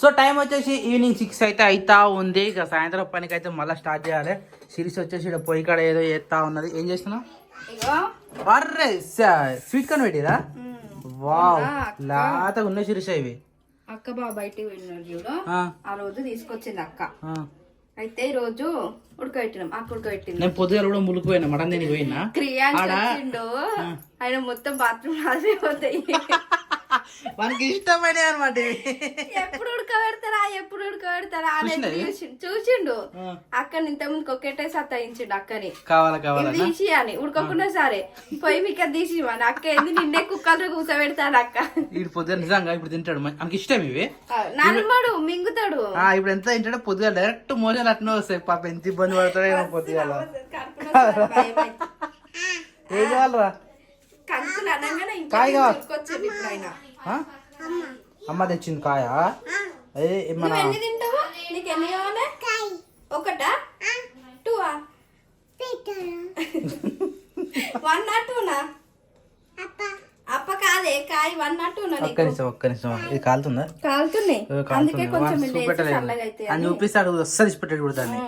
So time వచ్చేసి evening 6 అయితే అవుతా ఉంది. ఇక సాయంత్రం పనికి అయితే మళ్ళీ స్టార్ట్ చేయాలి. సిరీస్ వచ్చేసి ఇక్కడ పొయ్యి కాడ ఏదో చేస్తా ఉన్నది. ఏం చేస్తున్నావు? అర్రే స్వీట్ కార్న్ పెట్టిరా? వావ్ లాతగా ఉన్నాయి సిరీస్ ఇవి. అక్క బాబా బయటికి వెళ్ళినాడు చూడు, ఆ రోజు తీసుకొచ్చింది అక్క. అయితే ఈ రోజు ఉడకబెట్టినాం. అక్క ఉడకబెట్టింది. నేను పొద్దుగా కూడా ములికిపోయినా, మటన్ తిని పోయినా. క్రియాండు ఆయన మొత్తం బాత్రూమ్ రాసిపోతాయి. మనకి ఇష్టమైన అనమాట. ఎప్పుడు ఉడకబెడతారా అనేది చూసిండు. అక్కని ఇంతకుముందు ఒక్కటే సత్తాయించిండు అక్కని. కావాలా తీసి అని ఉడకకుండా సరే పోయి మీకు తీసి మన అక్క ఏంది నిన్నే కుక్కలు కూర్చోబెడతాడు అక్క. ఇప్పుడు పొద్దుగా నిజంగా ఇప్పుడు తింటాడు, మనకి ఇష్టం ఇవి. నమ్మడు మింగుతాడు. ఇప్పుడు ఎంత తింటాడో పొద్దుగా డైరెక్ట్ మోజాలు అట్నే వస్తాయి. పాప ఎంత ఇబ్బంది పడతాడో పొద్దుగా. ఏం కావాలరా? కాయ అమ్మ తెచ్చింది కాయ. ఒకటా టూవా 1 or 2నా? అప్ప కాదే కాయ 1 or 2నా? ఒక్క నిమిషం ఇది కాలుతుందా? కాలుతున్నాయి. అందుకే కొంచెం అని చూపిస్తాడు వస్తుంది ఇచ్చిపెట్టాడు కూడా దాన్ని.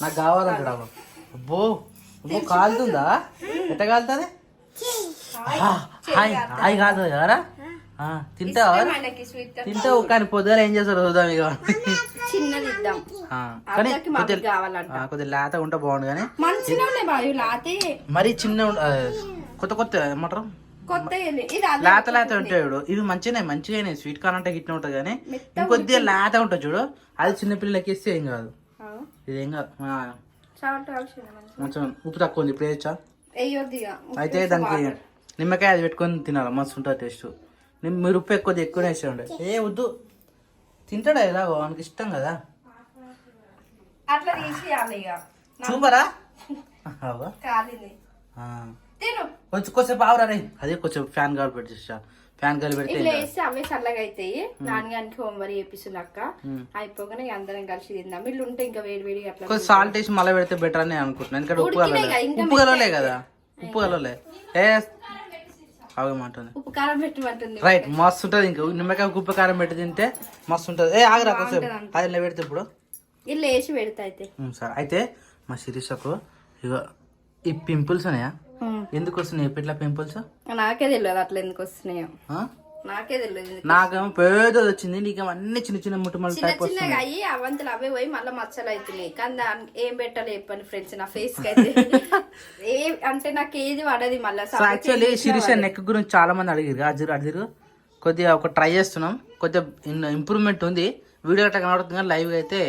నాకు కావాలంటాడు. అబ్బో అబ్బో కాలుతుందా? ఎట్ట కాలుతుంది? హాయ్ కాదు ఎవరా తింటావా? తింటావు కానీ పొద్దుగా ఏం చేస్తారు చూద్దాం. ఇక కొద్దిగా లేత ఉంటే బాగుండు కానీ మరి చిన్న కొత్త ఏమంటారు లేత ఉంటాయి చూడు. ఇవి మంచిగానే స్వీట్ కార్న్ అంటే గిట్ల ఉంటుంది కానీ ఇంకొద్దిగా లేత ఉంటుంది చూడు. అది చిన్నపిల్లలకి ఇస్తే ఏం కాదు. ఇదేం కాదు. మంచిగా ఉప్పు తక్కువ ఉంది. ఇప్పుడు వేయచ్చా? అయితే దానికి నిమ్మకాయ అది పెట్టుకొని తినాలి, మస్తు ఉంటుంది టేస్ట్. మీరు ఉప్పు ఎక్కువనే వేసేయండి. ఏ వద్దు తింటాడా ఎలాగో మనకి ఇష్టం కదా. చూపరా కొంచెం కొంచెంసేపు ఆవురా రే. అదే కొంచెం ఫ్యాన్ గాలి పెట్టేసా. ఫ్యాన్ గాలి పెడితే అవే చల్లగా అవుతాయి. నాన్నగారికి హోంవర్క్ చేపిస్తుంది అక్క. అయిపోగానే అందరం కలిసి తిందాం. వీళ్ళు ఉంటే ఇంకా వేడి వేడి అట్లా కొంచెం సాల్ట్ వేసి మళ్ళీ పెడితే బెటర్ అని అనుకుంటున్నాను. ఎందుకంటే ఉప్పు కలవలే కదా. ఉప్పు కలవలే అవమంటుంది. ఉప్పు కారం పెట్టమంటుంది. రైట్ మస్తు ఉంటుంది. ఇంకా నిమ్మకాయ ఉప్పు కారం పెట్టి తింటే మస్తు ఉంటుంది. ఆగరా కొంచెం అది పెడితే ఇప్పుడు ఇల్లు వేసి పెడతా. అయితే సరే అయితే మా శిరీషకు ఇక ఈ పింపుల్స్ ఉన్నాయా? ఎందుకు వస్తున్నాయి ఎట్లా పింపుల్స్? నాకే తెలియదు అట్లా ఎందుకు వస్తున్నాయో. నాకే తెలియదు. నాకేమో పెద్దది వచ్చింది, నీకేమో అన్ని చిన్న చిన్న ముట్టుమలు టైప్ చిన్నగా అయ్యి అవంతులు అవే పోయి మళ్ళీ మచ్చలు అవుతున్నాయి. కానీ దానికి ఏం పెట్టాలి చెప్పండి ఫ్రెండ్స్. నా ఫేస్ కి అయితే అంటే నాకు ఏది పడది మళ్ళీ. యాక్చువల్లీ శిరీష నెక్ గురించి చాలా మంది అడిగారు. అడిగారు కొద్దిగా ఒక ట్రై చేస్తున్నాం. కొద్దిగా ఇంప్రూవ్మెంట్ ఉంది. వీడియో గట్రా కనబడుతుంది కానీ లైవ్ అయితే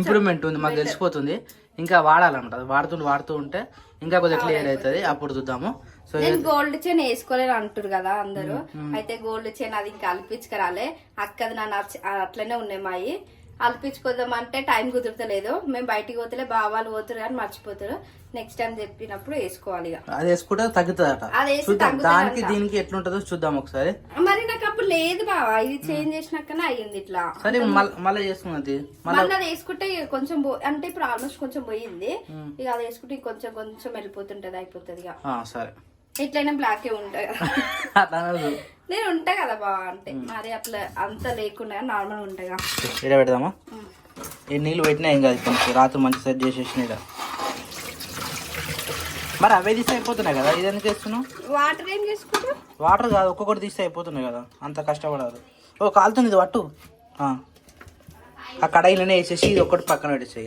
ఇంప్రూవ్మెంట్ ఉంది, మాకు తెలిసిపోతుంది. ఇంకా వాడాలన్నమాట. వాడుతూ ఉంటే ఇంకా కొద్దిగా క్లియర్ అవుతుంది. అప్పుడు చూద్దాము. సో నేను గోల్డ్ చైన్ వేసుకోలేని అంటారు కదా అందరూ. అయితే గోల్డ్ చైన్ అది ఇంకా అల్పించుకురాలే. అక్కది నన్ను అట్లనే ఉన్నాయి మాయి. అల్పించుకోదాం అంటే టైం కుదురుతలేదు. మేము బయటికి పోతే బావాలు పోతారు కానీ మర్చిపోతారు. నెక్స్ట్ టైం చెప్పినప్పుడు వేసుకోవాలి. అది వేసుకుంటే తగ్గుతుందట. దానికి దీనికి ఎట్లుంటుందో చూద్దాం ఒకసారి. మరి నాకు అప్పుడు లేదు బావా, ఇది చేంజ్ చేసినాకనే అయ్యింది ఇట్లా. సరే మళ్ళీ చేసుకున్నది. మళ్ళీ అది వేసుకుంటే కొంచెం అంటే ఇప్పుడు ఆల్మోస్ట్ కొంచెం పోయింది. ఇక అది వేసుకుంటే కొంచెం కొంచెం వెళ్ళిపోతుంటది, అయిపోతుంది. సరే ఇట్లయినా బ్లాక్ ఉంటాయి కదా. నేను ఉంటా కదా బావా. అంటే మరి అట్లా అంత లేకుండా నార్మల్ ఉంటాయిగా. ఇక్కడ పెడదామా? ఈ నీళ్ళు పెట్టినా ఏం కాదు. కొంచెం రాత్రి మంచి సెట్ చేసేసిన. మరి అవే తీస్తే అయిపోతున్నాయి కదా. ఇది ఎందుకు వేస్తున్నావు? వాటర్ ఏం చేసుకుంటావు? వాటర్ కాదు, ఒక్కొక్కటి తీస్తే అయిపోతున్నాయి కదా. అంత కష్టపడారు. ఓ కాలుతుంది ఇది పట్టు. ఆ కడాయిలోనే వేసేసి ఇది ఒక్కటి పక్కన పెట్టేసి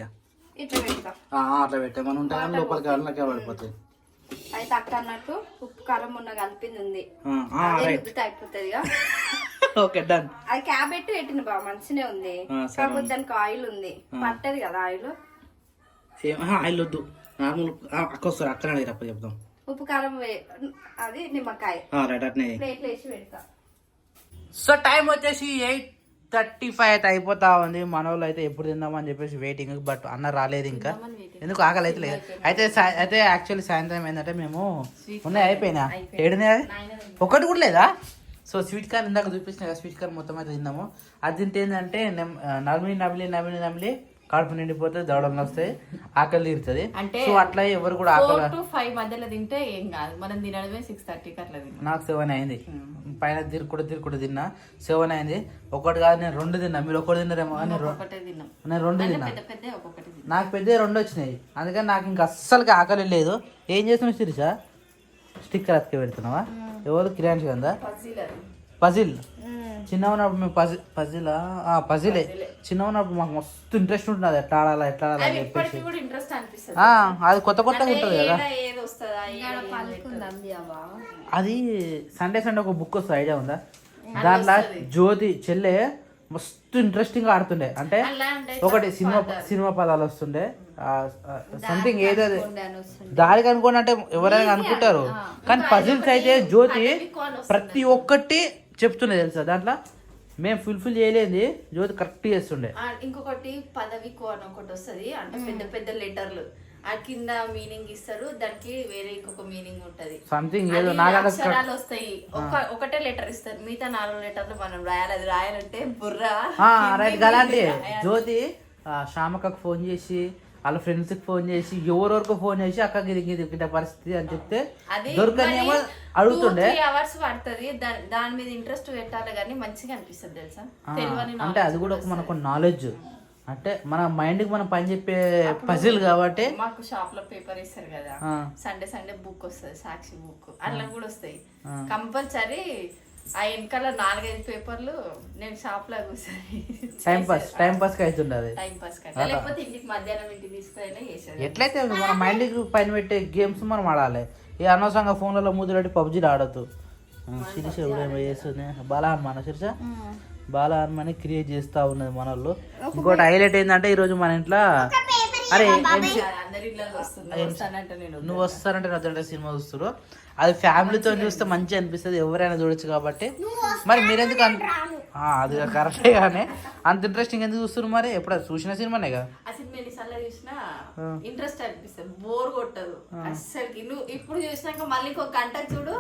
అట్లా పెట్టే మనం ఉంటా కానీ లోపలికి అన్నకే పడిపోతాయి. అయితే అక్క అన్నట్టు ఉప్పు కారం మొన్న కలిపింది ఉంది, అయిపోతుంది. Okay done. అది క్యాబెట్ పెట్టిన బాగా మంచినే ఉంది. కాకపోతే దానికి ఆయిల్ ఉంది, పట్టది కదా ఆయిల్. ఆయిల్ వద్దు, నార్మల్ అక్క వస్తారు అక్కడ అడిగిరప్ప చెప్దాం. ఉప్పు కారం అది నిమ్మకాయ ప్లేట్లు వేసి పెడతా. సో టైం వచ్చేసి 8:35 అయితే అయిపోతా ఉంది. మన వాళ్ళు అయితే ఎప్పుడు తిందామని చెప్పేసి వెయిటింగ్. బట్ అన్న రాలేదు ఇంకా. ఎందుకు ఆకలి అయితే లేదు. అయితే యాక్చువల్లీ సాయంత్రం ఏంటంటే మేము ఉన్నాయి అయిపోయినా 7 ఒకటి కూడా లేదా. సో స్వీట్ కార్న్ ఇందాక చూపించిన కదా, స్వీట్ కార్న్ మొత్తం అయితే తిందాము. అది తింటే ఏంటంటే నమిలి కడుపు నిండిపోతుంది, దవడలు వస్తాయి, ఆకలి తీరుతుంది. సో అట్లా ఎవరు కూడా ఆకలి 4 to 5 మధ్యలో తింటే ఏం కాదు. మనం తినడమే 6:30కి అట్లా. నాకు 7 అయింది. పైన తిరుక్కుంటూ తిన్నా 7 అయింది. ఒకటి కాదు నేను 2 తిన్నా, మీరు ఒకటి తిన్నారేమో కానీ నేను 2 తిన్నా. నాకు పెద్ద 2 వచ్చినాయి, అందుకని నాకు ఇంకా అస్సలుకి ఆకలి లేదు. ఏం చేస్తున్నావు శిరీష? స్టిక్కర్ అతికి పెడుతున్నావా? ఎవరు కిరాన్స్ కదా? పజిల్. చిన్న ఉన్నప్పుడు మేము పజిలే చిన్న ఉన్నప్పుడు మాకు మస్తు ఇంట్రెస్ట్ ఉంటుంది, అది ఎట్లా ఆడాలా అని చెప్పేసి. అది కొత్త కొత్తగా ఉంటుంది కదా. అది సండే ఒక బుక్ వస్తుంది, ఐడియా ఉందా? దాంట్లో జ్యోతి చెల్లె మస్తు ఇంట్రెస్టింగ్ ఆడుతుండే. అంటే ఒకటి సినిమా పదాలు వస్తుండే, సంథింగ్ ఏదో దానికి అనుకోండి అంటే ఎవరైనా అనుకుంటారు, కానీ పజిల్స్ అయితే జ్యోతి ప్రతి ఒక్కటి చెప్తుండే తెలుసా. దాంట్లో మేము ఫుల్ఫిల్ చేయలేదు, జ్యోతి కరెక్ట్ చేస్తుండే. ఇంకొకటి పదవి అని ఒకటి వస్తుంది, అంటే పెద్ద పెద్ద లెటర్లు ఆ కింద మీనింగ్ ఇస్తారు, దానికి వేరే ఇంకొక మీనింగ్ ఉంటది. సంథింగ్ ఏదో అక్షరాలు వస్తాయి, ఒకటే లెటర్ ఇస్తారు, మిగతా 4 లెటర్లు మనం రాయాలి. అది రాయాలంటే బుర్రా రైట్. అలాంటి జ్యోతి శ్యామకకు ఫోన్ చేసి వాళ్ళ ఫ్రెండ్స్కి ఫోన్ చేసి ఎవరెవరికి ఫోన్ చేసి అక్కకి దిగిన పరిస్థితి అని చెప్తే దొరకనేమో అడుగుతుండే. 3 hours పడుతుంది, దాని మీద ఇంట్రెస్ట్ పెట్టాలి కానీ మంచిగా అనిపిస్తుంది తెలుసా. అంటే అది కూడా మనకు నాలెడ్జ్, అంటే మన మైండ్ కి మనం పని చెప్పే పజిల్ కాబట్టి. మాకు షాప్ లో పేపర్ ఇస్తారు కదా, సండే బుక్ వస్తుంది, సాక్షి బుక్, అట్లా కూడా వస్తాయి కంపల్సరీ. ఆ వెనకాల 4-5 పేపర్లు నేను షాప్ లో కూర్చొని టైం పాస్ కి అవుతుండదు. లేకపోతే ఇంటికి మధ్యాహ్నం ఇంటికి తీసుకుని ఎట్లయితే మన మైండ్ కి పైన పెట్టే గేమ్స్ మనం ఆడాలి. ఈ అనవసరంగా ఫోన్లలో ముద్దులాడి పబ్జీలు ఆడద్దు. శిరీష కూడా చేస్తుంది బాలా మన శిరీష బాలా అని క్రియేట్ చేస్తూ ఉన్నది మన వాళ్ళు. ఇంకోటి హైలైట్ ఏంటంటే ఈరోజు మన ఇంట్లో అరే నువ్వు వస్తానంటే నచ్చంటే సినిమా చూస్తారు, అది ఫ్యామిలీతో చూస్తే మంచిగా అనిపిస్తుంది, ఎవరైనా చూడొచ్చు కాబట్టి. మరి మీరెందుకు అది కరెక్టే కానీ అంత ఇంట్రెస్టింగ్ ఎందుకు చూస్తారు? మరి ఎప్పుడు చూసిన సినిమానే కదా, ఇంట్రెస్ట్ అనిపిస్తుంది, బోర్ కొట్టదు అస్సలకి. నువ్వు ఇప్పుడు చూసినాక మళ్ళీ ఇంకో గంట చూడు,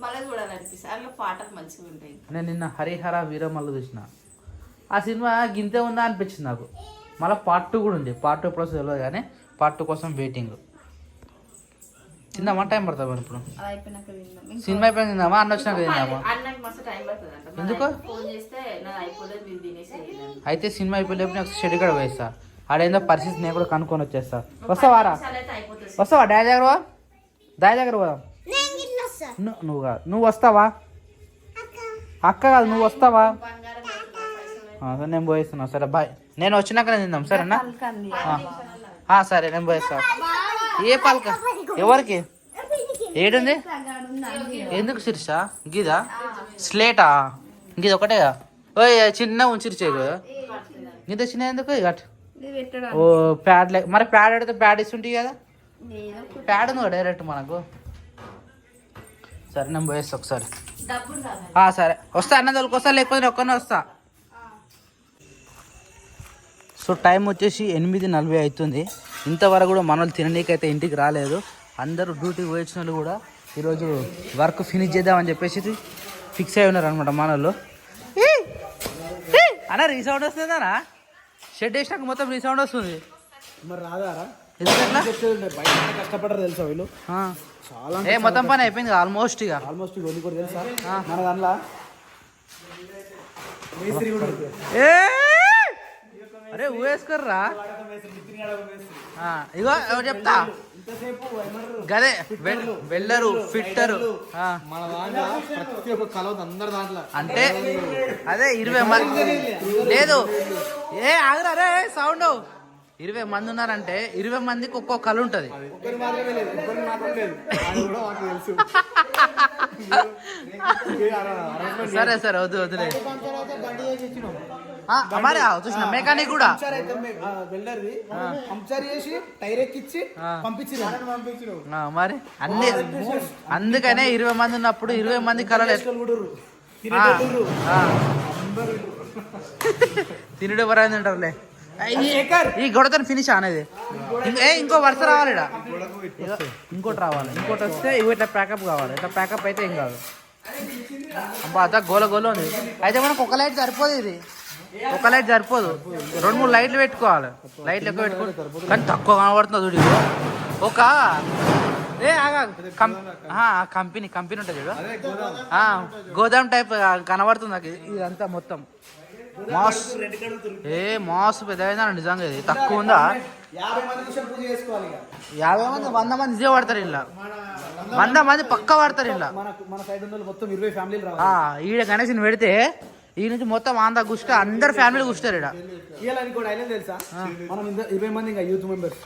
మళ్ళీ చూడాలనిపిస్తుంది. అందులో పాటలు మంచిగా ఉంటాయి. నేను నిన్న హరిహర వీరమల్లు చూసిన, ఆ సినిమా గింతే ఉందా అనిపించింది నాకు. మళ్ళీ పార్ట్ 2 కూడా ఉంది, పార్ట్ 2 ఎప్పుడు వస్తుంది తెలియదు కానీ పార్ట్ 2 కోసం వెయిటింగ్. తిందామా? టైం పడుతుంది మరి ఇప్పుడు సినిమా అయిపోయింది. తిందామా? అన్న వచ్చినాక తిందామా? ఎందుకు? అయితే సినిమా అయిపోయేపు నాకు షెడ్ కూడా వేస్తా, ఆడేందో పరిస్థితి నేను కూడా కనుక్కొని వచ్చేస్తా. వస్తావారా? వస్తావా? డాడీ దగ్గర పోదాం. నువ్వు కాదు, నువ్వు వస్తావా? అక్క కాదు, నువ్వు వస్తావా? నేను పోయిస్తున్నా. సరే బాయ్, నేను వచ్చినాక తిందాం సరేనా? సరే నేను పోయిస్తా. ఏ పాలక ఎవరికి ఏడుంది? ఎందుకు శిరీష? గీదా స్లేటా? గీది ఒకటేగా. ఓ చిన్న ఉంచిరిచే గీత చిన్న ఎందుకు? ఓ ప్యాడ్ మరి ప్యాడ్ అడితే ప్యాడ్ ఇస్తుంటాయి కదా, ప్యాడ్ ఉంది డైరెక్ట్ మనకు. సరే నేను పోయేస్తా ఒకసారి. సరే వస్తా, అన్న తోలికి వస్తా, లేకపోతే ఒక్కనే వస్తా. సో టైం వచ్చేసి 8:40 అవుతుంది. ఇంతవరకు కూడా మనల్ని తిననీకైతే ఇంటికి రాలేదు. అందరూ డ్యూటీకి వచ్చిన వాళ్ళు కూడా ఈరోజు వర్క్ ఫినిష్ చేద్దామని చెప్పేసి ఫిక్స్ అయి ఉన్నారు అనమాట మన వాళ్ళు. అన్న రీసౌండ్ వస్తుందనా? షెడ్ వేసినాక మొత్తం రీసౌండ్ వస్తుంది. మరి రాదారా? కష్టపడరు తెలుసా వీళ్ళు. మొత్తం పని అయిపోయింది ఆల్మోస్ట్. ఇక ఆల్మోస్ట్ కూడా తెలుసా మన దాంట్లో అరే ఊవేసుకోర్రా. ఇగో ఎవరు చెప్తా గదే వెళ్ళరు ఫిట్టరు అంటే అదే 20 మంది లేదు. ఆగరా రే సౌండ్. 20 మంది ఉన్నారంటే 20 మందికి ఒక్కో కళ ఉంటుంది. సరే సరే వద్దు వద్దులే. మరి చూసిన మెకానిక్ కూడా మరి అన్ని అందుకనే 20 మంది ఉన్నప్పుడు 20 మంది కళలు తినడు ఎవరైంది అంటారులే. ఈ గొడవతో ఫినిష్ అనేది ఇంకో వరుస రావాలి, ఇంకోటి రావాలి, ఇంకోటి వస్తే ఇట్లా ప్యాకప్ కావాలి. ఇట్లా ప్యాకప్ అయితే ఏం కాదు. అబ్బా అంతా గోల గోల ఉంది. అయితే మనకు ఒక లైట్ సరిపోదు, ఇది ఒక లైట్ సరిపోదు, 2-3 లైట్లు పెట్టుకోవాలి. లైట్లు ఎక్కువ పెట్టుకోవాలి కానీ తక్కువ కనబడుతుంది చూడు. ఒక ఏ కంపెనీ ఉంటుంది చూడు గోదాం టైప్ కనబడుతుంది నాకు ఇదంతా మొత్తం మాస్ మాస్ పెద్ద నిజంగా ఇది తక్కువ ఉందా 50 మంది 100 మంది ఇదే పడతారు ఇలా 100 మంది పక్క పడతారు ఇలా ఈడ గణేష్ని పెడితే ఈ నుంచి మొత్తం ఆంధ్ర గుష్ట అందరు ఫ్యామిలీ గుస్తారు ఈడ తెలుసా మనం 20 మంది ఇంకా యూత్ మెంబర్స్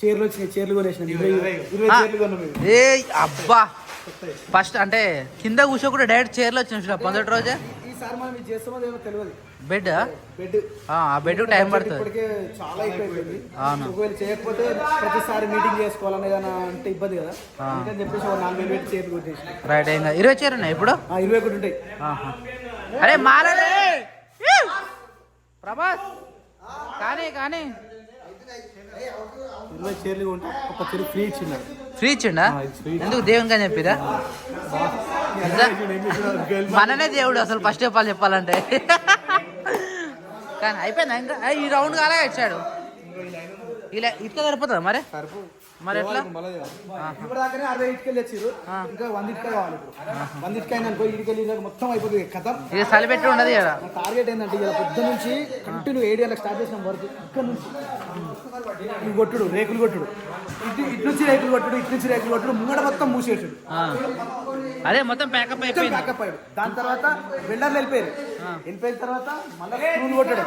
చీరలు వచ్చినాయి చీరలు ఏ అబ్బా ఫస్ట్ అంటే కింద కూర్చో కూడా డైరెక్ట్ చీరలు వచ్చిన మొదటి రోజే ఈసారి మనం ఇది చేస్తామో తెలియదు బెడ్ బెడ్ ఆ బెడ్ టైం పడుతుంది ఇప్పటికే చాలా అయిపోయింది ఒకవేళ చేయకపోతే ప్రతిసారి మీటింగ్ చేసుకోవాలనే అంటే ఇబ్బంది కదా అందుకని చెప్పేసి 4,000 పెట్టి చీరలు కొట్టేసి రైట్ ఇంకా 20 చీరలు ఉన్నాయి ఇప్పుడు 21 ఉంటాయి అరే మారలే ప్రభాస్ కానీ 20 చీరలు కొంటే ఒక చీర ఫ్రీ ఇచ్చిండు ఫ్రీ ఇచ్చిండా ఎందుకు దేవునికి అని చెప్పిరా మననే దేవుడు అసలు ఫస్ట్ చెప్పాలంటే కానీ అయిపోయిందా ఇంకా ఈ రౌండ్ కాలే ఇచ్చాడు ఇలా ఇట్లా సరిపోతుందా మరి ఎట్లా ఇప్పటిదాకానే 60 ఇటుకలు తెచ్చారు ఇంకా 100 ఇటుక కావాలి 100 ఇటుక అయింది అనుకో ఇటుకలు మొత్తం అయిపోతుంది కథ ఇది సలిపెట్టి ఉండదు ఇక్కడ టార్గెట్ ఏంటంటే ఇలా పొద్దు నుంచి కంటిన్యూ 7 గంటలకు స్టార్ట్ చేసిన వరకు ఇక్కడ నుంచి కొట్టుడు రేకులు కొట్టుడు ఇటు నుంచి రేకులు కొట్టుడు ముంగడ మొత్తం మూసేసాడు అదే మొత్తం ప్యాకప్ అయ్యాడు దాని తర్వాత వెల్డర్లు వెళ్ళిపోయిన తర్వాత మళ్ళీ స్క్రూలు కొట్టడం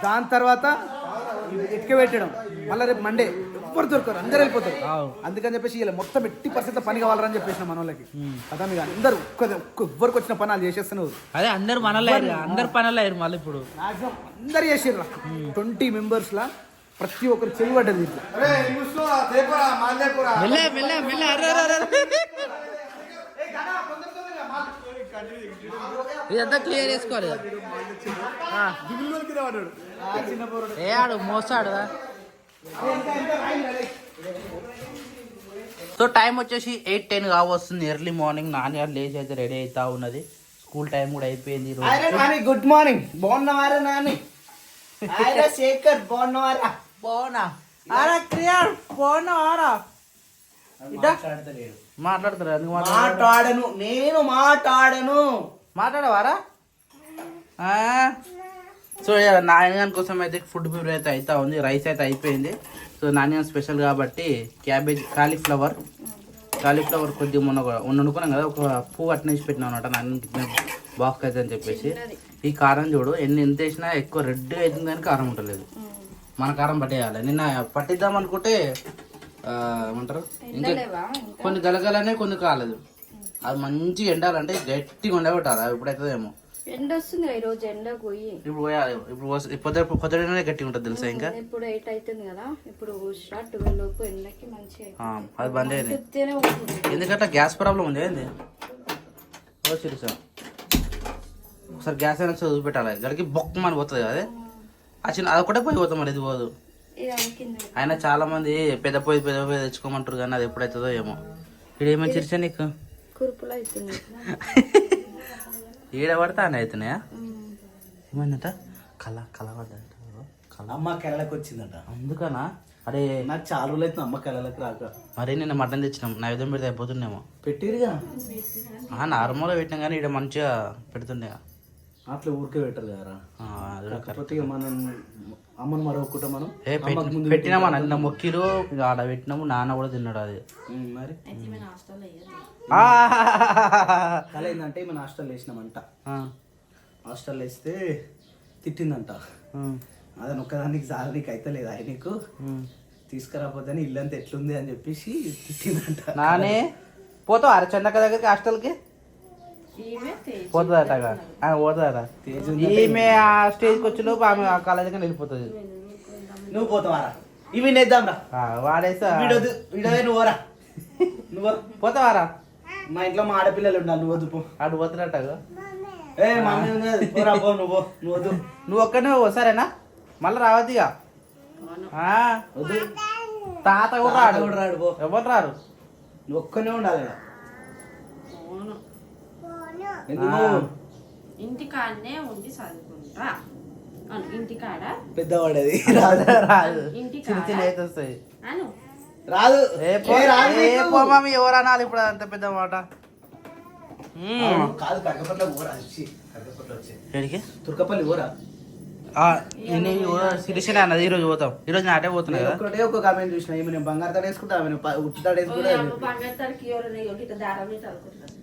దాని తర్వాత ఇటుక పెట్టడం మళ్ళీ రేపు మండే ఎవ్వరు దొరకరు అందరు వెళ్ళిపోతారు అందుకని చెప్పేసి ఇలా మొత్తం 80% పని కావాలని చెప్పేసిన మన వాళ్ళకి కదా మీరు అందరు ఎవ్వరికి వచ్చిన పని వాళ్ళు చేసేస్తున్నారు అదే అందరు అందరు పనులు అయ్యారు మళ్ళీ ఇప్పుడు మాక్సిమం అందరు చేసారు 20 మెంబర్స్ లా ప్రతి ఒక్కరు చేయబడ్డది ఇదంతా క్లియర్ చేసుకోవాలి ఏ ఆడు మోసాడు సో టైం వచ్చేసి 8-10 కావస్తుంది ఎర్లీ మార్నింగ్ నాన్న లేచి అయితే రెడీ అవుతా ఉన్నది స్కూల్ టైం కూడా అయిపోయింది గుడ్ మార్నింగ్ బాగున్నవారా నాని శేఖర్ బాగున్నవారా మాట్లాడను నేను మాట్లాడవారా సో నాయన కోసం అయితే ఫుడ్ ప్రిపేర్ అయితే అవుతా ఉంది రైస్ అయితే అయిపోయింది సో నాణ్యం స్పెషల్ కాబట్టి క్యాబేజ్ కాలీఫ్లవర్ కొద్దిగా మొన్న వండుకున్నాం కదా ఒక పువ్వు అట్నేసి పెట్టినాం అనమాట నాన్న బాక్స్ అయితే అని చెప్పేసి ఈ కారం చూడు ఎంత వేసినా ఎక్కువ రెడ్ అవుతుంది కానీ కారం ఉండలేదు మన కారం పట్టేయాలి నిన్న పట్టిద్దాం అనుకుంటే ఏమంటారు ఇంకా కొన్ని గలగలనే కొన్ని కాలేదు అది మంచిగా ఎండాలంటే గట్టిగా ఉండబెట్టాలి అది ఇప్పుడైతే ఏమో ఎండ వస్తుంది ఈ రోజు ఎండ పోయి ఇప్పుడు పోయాలి ఇప్పుడు పొద్దునే గట్టిగా ఉంటుంది తెలుసా ఇంకా ఇప్పుడు 8 అవుతుంది కదా ఇప్పుడు 12 లోపు ఎండకి మంచిగా అది బంద్ అయింది ఎందుకంటే గ్యాస్ ప్రాబ్లం ఉంది ఏంది సార్ ఒకసారి గ్యాస్ అయినా చూపెట్టాలి గడికి బొక్క అని పోతుంది కదా అది ఒకటే పోయి పోతాం మరి ఇది పోదు ఆయన చాలా మంది పెద్ద పొయ్యి తెచ్చుకోమంటారు కానీ అది ఎప్పుడైతుందో ఏమో ఇక్కడ ఏమైనా చిరిచా నీకు ఈడ పడతా అని అవుతున్నాయా ఏమైందట కళ అమ్మ కళలకు వచ్చిందట అందుకనా అరే నాకు చాలా రోజులు అవుతుంది అమ్మ కళలకు రాక మరి నిన్న మటన్ తెచ్చినాం నైవేద్యం పెడితే అయిపోతుండేమో పెట్టిరుగా నార్మల్గా పెట్టినాం కానీ ఇక్కడ మంచిగా పెడుతుండే అట్లా ఊరికే పెట్టరు కదా మనం అమ్మను మరొకట మనం పెట్టినామా నిన్న మొక్కిలు ఆడ పెట్టినాము నాన్న కూడా తిన్నాడు అది మరి కళ ఏంటంటే మన హాస్టల్ వేసినామంట హాస్టల్ వేస్తే తిట్టిందంట అదని ఒక్కదానికి సార్ నీకు అయితే లేదు ఆయన నీకు తీసుకురాపోతే ఇల్లంతా ఎట్లుంది అని చెప్పేసి తిట్టిందంట నానే పోతావు అరే చందక్క దగ్గరికి హాస్టల్కి పోతుందట పోతుందట ఈమె ఆ స్టేజ్కి వచ్చి లోపు ఆమె ఆ కాలేజీ కానీ వెళ్ళిపోతుంది నువ్వు పోతావారా ఇవి నేద్దాం రా వాడేసా వీడవే నువ్వురా నువ్వు పోతావారా మా ఇంట్లో మా ఆడపిల్లలు ఉండాలి నువ్వు వద్దు పో ఆడు పోతున్నట్ట నువ్వు ఒక్కనే సరేనా మళ్ళీ రావద్దు ఇక తాత కూడా రాడు ఎవరు రారు నువ్వు ఒక్కనే ఉండాలి ఇంటికాడనే ఉండి చదువుకుంటా ఇంటికాడ పెద్దవాడది రాదు చిన్న చిన్న అయితే వస్తాయి రాదు ఏ పో మమ్మీ ఎవరు అనాలి ఇప్పుడు అంత పెద్ద మాట. కాదు కడకపల్లి ఊరా కడకపల్లి వచ్చే ఎక్కడికి? తుర్కపల్లి ఊరా సిరిసిల అన్నది ఈ రోజు పోతాం. ఈ రోజు నాటే పోతున్నా కదా. ఒకటే ఒక కామెంట్ చూసిన ఈమె నేను బంగారు తాడు వేసుకుంటా ఆమె ఉట్టి తాడు వేసుకుంటా బంగారు తడికి ఎవరైనా దారం అనుకుంటున్నాను.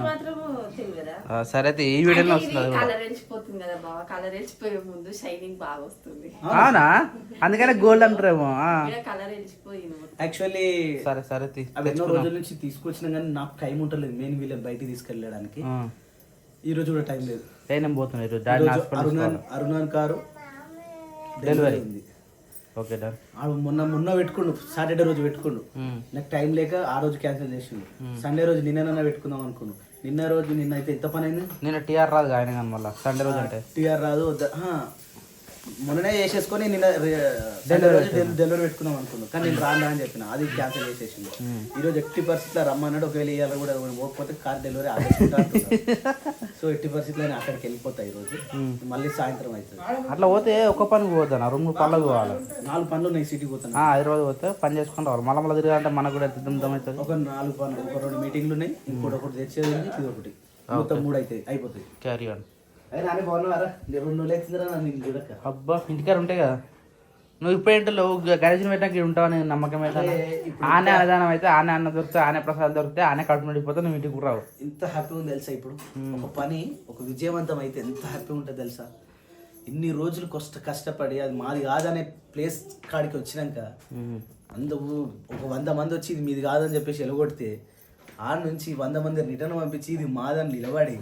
మాత్రం తెలియదు కదా. సరే అయితే ఈ వీడియోలో వస్తుంది అది కూడా. కలర్ వెళ్ళిపోతుంది కదా బాబా, కలర్ వెళ్ళిపోయే ముందు షైనింగ్ బాగా వస్తుంది. అవునా? అందుకనే గోల్డ్ అంటారేమో. కలర్ వెళ్ళిపోయింది. యాక్చువల్లీ సరే సరే అవి ఎన్నో రోజుల నుంచి తీసుకొచ్చినా కానీ నాకు టైం ఉంటలేదు మెయిన్ వీళ్ళని బయటికి తీసుకెళ్ళడానికి. ఈ రోజు కూడా టైం లేదు. నేను పోతున్నా ఈరోజు డాడీ అరుణాన్ కారు డెలివరీ ఉంది. Okay done. మొన్న పెట్టుకుండు, సాటర్డే రోజు పెట్టుకుండు. నాకు టైం లేక ఆ రోజు క్యాన్సిల్ చేసిండు. సండే రోజు నిన్న పెట్టుకుందాం అనుకున్నాను. నిన్న అయితే ఎంత పని అయింది. నిన్న టీఆర్ రాదు ఆయన కానీ మళ్ళీ సండే రోజు అంటే టీఆర్ రాదు. మొన్ననే చేసేసుకొని నిన్న డెలివరీ పెట్టుకుందాం అనుకున్నాను. కానీ నేను రాను అని చెప్పిన, అది క్యాన్సిల్ చేసేసింది. ఈ రోజు ఎట్టి పరిస్థితిలో రమ్మన్నాడు. ఒకవేళ ఇవాళ కూడా పోకపోతే కార్ డెలివరీ ఆగేసుకుంటా. సో ఎట్టి పరిస్థితిలో అక్కడికి వెళ్ళిపోతాయి. ఈ రోజు మళ్ళీ సాయంత్రం అవుతుంది. అట్లా పోతే ఒక పని పోతాను, 2 పనులకు పోవాలి. 4 పనులు ఉన్నాయి సిటీకి పోతాను. హైదరాబాద్ పోతే పని చేసుకుని రావాలి. మళ్ళీ తిరగాలంటే మనకు కూడా దుమ్దం అవుతుంది. ఒక 4 పనులు, ఒక 2 మీటింగ్లు ఉన్నాయి. ఒకటి తెచ్చేది ఉంది, ఇది ఒకటి, మొత్తం 3 అవుతాయి, అయిపోతాయి. Carry on. అదే నాని బాగున్నావారా? 2 రోజులు అవుతుందిరా నన్ను చూడక. అబ్బా ఇంటికాడ ఉంటాయి కదా. నువ్వు ఇప్పుడు ఏంటో గడిచిన పెట్టాక ఉంటావని నమ్మకం అయితే. ఆనే అన్నదానం అయితే ఆనే అన్న దొరికితే, ఆనే ప్రసాదం దొరికితే, ఆనే కడుపు నిండిపోతే నువ్వు ఇంటికి కూడా రావు. ఎంత హ్యాపీగా ఉంది తెలుసా. ఇప్పుడు ఒక పని ఒక విజయవంతం అయితే ఎంత హ్యాపీగా ఉంటుంది తెలుసా. ఇన్ని రోజులు కష్టపడి అది మాది కాదనే ప్లేస్ కాడికి వచ్చినాక అందరూ ఒక 100 మంది వచ్చి ఇది మీది కాదని చెప్పేసి ఎలగొడితే ఆడ నుంచి 100 మంది రిటర్న్ పంపించి ఇది మాదని నిలబడి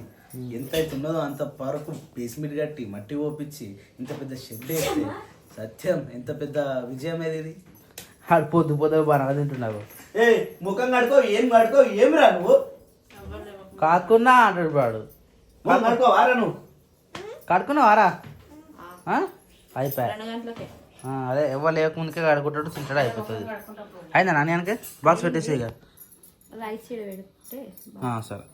ఎంత అయితే ఉన్నదో అంత వరకు బేస్మెంట్ కట్టి మట్టి ఓపించి ఇంత పెద్ద షెడ్ వేస్తే సత్యం ఎంత పెద్ద విజయం ఏది. పొద్దు బాగా తింటున్నావు. ఏ ముఖం కడుకో, ఏం కడుకో, ఏం రా నువ్వు కాకున్నా అంటాడు వాడు. కడుకో వారా నువ్వు కడుకున్నావారా? అయిపోయా. 2 గంటలకే అదే ఎవరు లేకముందుకే కడుకుంటాడు, తింటాడు, అయిపోతుంది. అయిందా నాన్న బాక్స్ పెట్టేసి ఇక. రైస్ పెడితే సరే.